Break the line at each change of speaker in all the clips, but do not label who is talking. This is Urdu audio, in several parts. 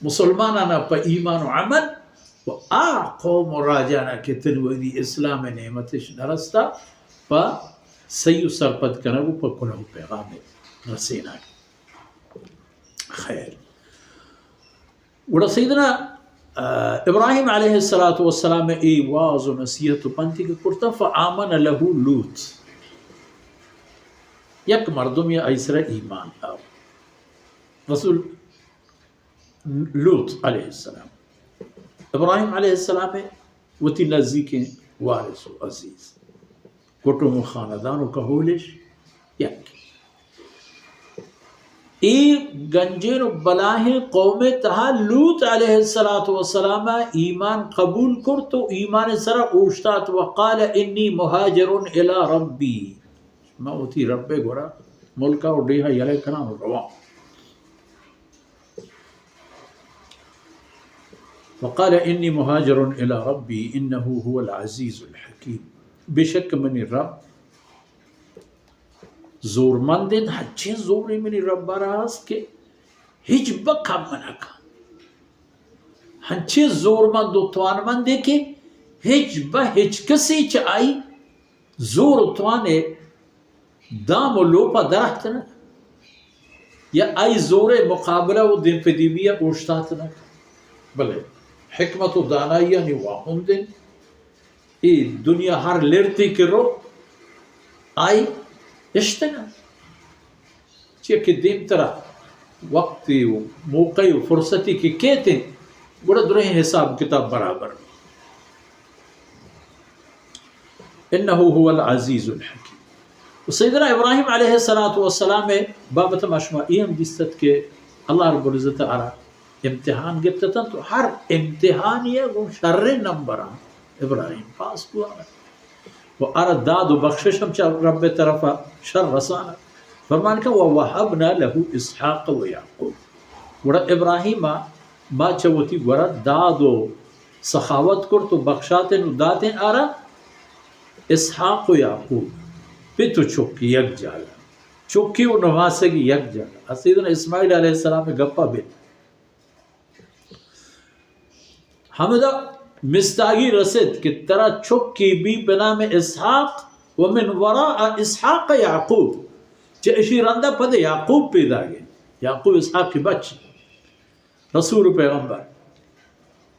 مسلمانانا پا ایمان و عمل و قوم و راجانا که تنویدی اسلام نعمتش نرستا پا سیو سرپد کنگو پا کلو پیغام رسینا. خیر وڑا سیدنا ابراہیم علیہ السلام ای واز و نصیحت و پنتی کے کرتا فآمن له لوط یک مردم یا ایسر ایمان آو رسول لوط علیہ السلام ابراہیم علیہ السلام وتی نزدیک وارث و عزیز کٹم و خاندان و کہولش یک ای گنجین و بلاہ قوم تہا لوط علیہ السلام ایمان قبول کر تو ایمان سر اوشتات وقال انی مہاجر الی ربی ما اوتی رب گورا ملکا و ڈیہا یلے کنان روان وقال انی مہاجر الی ربی انہو هو العزیز الحکیم بے شک منی رب زور مندن ہچے زوری منی رب راست کے ہج بکا منکا ہنچے زور مند و توان مندے کے ہج بہج کسی چائی زور توانے دام و لوپا درخت نہ یا آئی زور مقابلہ و دن پہ دیویا اوشتات نہ بلے حکمت و دانائی نی واہن دن ای دنیا ہر لرتی کرو آئی اشتنا چیئے کہ دیم طرح وقتی و موقعی و فرصتی کی کہتے ہیں بڑا درہیں حساب کتاب برابر انہو هو العزیز الحکیم. سیدنا ابراہیم علیہ السلام بابت مشمعی ہم جستت کے اللہ رب العزت آرہ امتحان گفتتا تو ہر امتحان یہ وہ شر نمبر ابراہیم پاس کو آرہ وہ آرہ داد و بخشش ہم چاہ رب طرفا شر رسانا فرمان کہ وَوَحَبْنَا لَهُ اسحاق و یعقوب وڑا ابراہیم ما چاوتی ورا داد و سخاوت کر تو بخشاتیں و داتیں آرہ اسحاق و یعقوب پہ تو چکی یک جالا چکی و نواسگی یک جالا. سیدنا اسماعیل علیہ السلام میں گپا بھی حمدہ مستاگی رسد کہ ترا چکی بھی بنام اسحاق ومن وراء اسحاق یعقوب چہ اشی رندہ پدے یعقوب پیدا گئے یعقوب اسحاق کی بچ رسول پیغمبر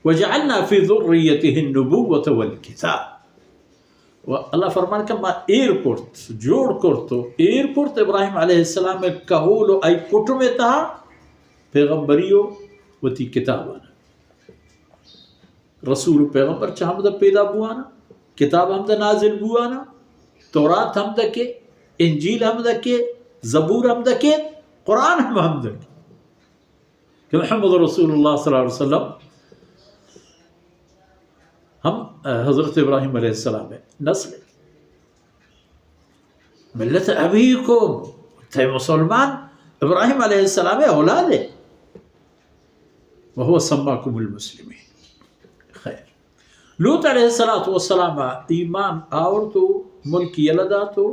وجعلنا فی ذریتہ النبوة والکتاب و اللہ فرمان کہ ما ایرپورٹ جوڑ کرتو ایرپورٹ ابراہیم علیہ السلام میں کہولو ای کٹو میں تہا پیغمبریو و تی کتابانا رسول پیغمبر چاہ ہم دا پیدا بوانا کتاب ہم دا نازل بوانا تورات ہم دا کے انجیل ہم دا کے زبور ہم دا کے قرآن ہم دا کے کہ محمد رسول اللہ صلی اللہ علیہ وسلم ہم حضرت ابراہیم علیہ السلام نسل ملت ابیکم تھے مسلمان ابراہیم علیہ السلام اولاد ہے وہو سماکم المسلمین. خیر لوط علیہ السلام ایمان آور تو ملک یلدا تو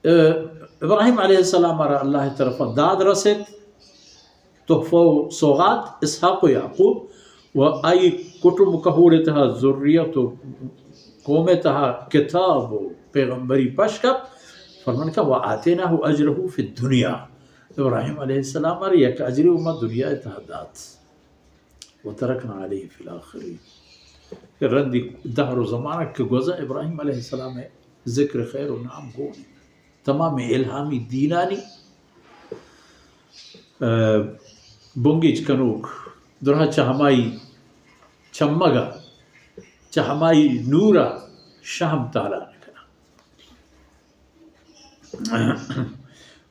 ابراہیم علیہ السلام را اللہ طرف داد رسد تحفہ و سوغات اسحاق و یعقوب و آئی کٹم کہولتها ذریت و قومتها کتاب و پیغمبری پشکب فرمان کا وآتیناہ اجرہ فی الدنیا ابراہیم علیہ السلام را یک اجر امت دنیا اتحادات و ترکنا علیہ فی الاخرین رندی دہر و زمانہ کے گوزہ ابراہیم علیہ السلام ذکر خیر و نام گونی تمام الہامی دینانی بنگیج کنوک درہا چہمائی چمگا چہمائی نورا شہم تالا نکنا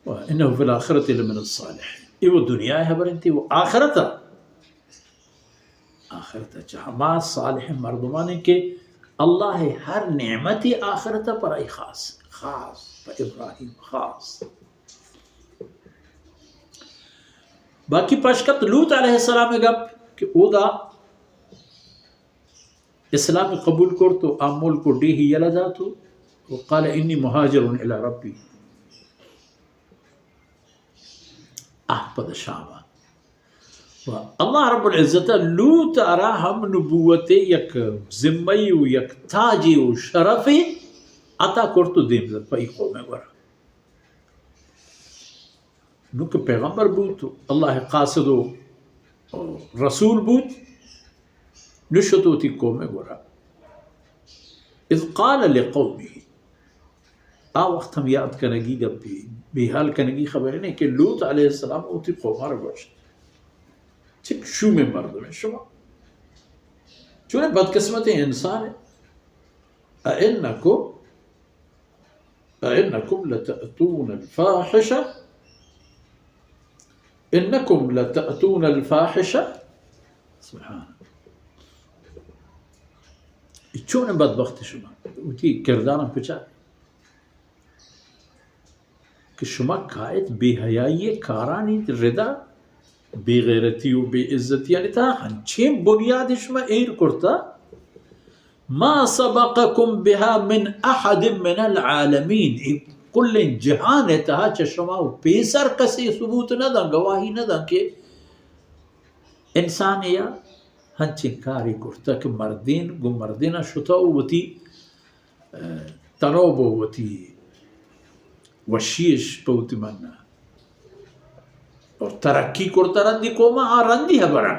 انہو فی الاخرت لمن الصالح یہ وہ دنیا ہے برنتی وہ آخرتا چہما صالح مردمانے کے اللہ ہر نعمتی آخرتا پر ای خاص پر ابراہیم خاص. باقی پشکت لوط علیہ السلام میں گپ کہ او دا اسلام قبول کر تو آمول کو ڈی ہی یلا دا تو وقال انی مہاجر الی ربی پد شاما اللہ رب العزت لوط ارا ہم نبوت یک ذمئی و یک تاجی و شرفی عطا کرتو دیم زد پا ای قوم ورا نوک پیغمبر بود اللہ قاصد و رسول بود نشتو تی قوم ورا اذ قال لقومه وقت ہم یاد کنگی گبی بیحال کنگی خبر نہیں کہ لوط علیہ السلام اوتی قوم را گوشت چک شو میں مردم شما چونہ بدقسمت انسان ہے اَإِنَّكُمْ لَتَأْتُونَ الْفَاحِشَةَ إِنَّكُمْ لَتَأْتُونَ الْفَاحِشَةَ سبحان چونہ بدبخت شما اوتی کردارم پچا کہ شما قائد بے حیائی کارانی ردا بے غیرتی و بے عزتی یعنی تا ہنچین بنیاد شما ایر کرتا ما سبقکم بها من احد من العالمین کل جہان تہا چشما پیسر کسی ثبوت نہ دا گواہی نہ دا کہ انسان یا ہنچین کاری کرتا کہ مردین گو مردینہ شتا وتی تنوب وتی وشیش پوتی مننا اور ترقی کرتا رندی قوما رندی ہے برا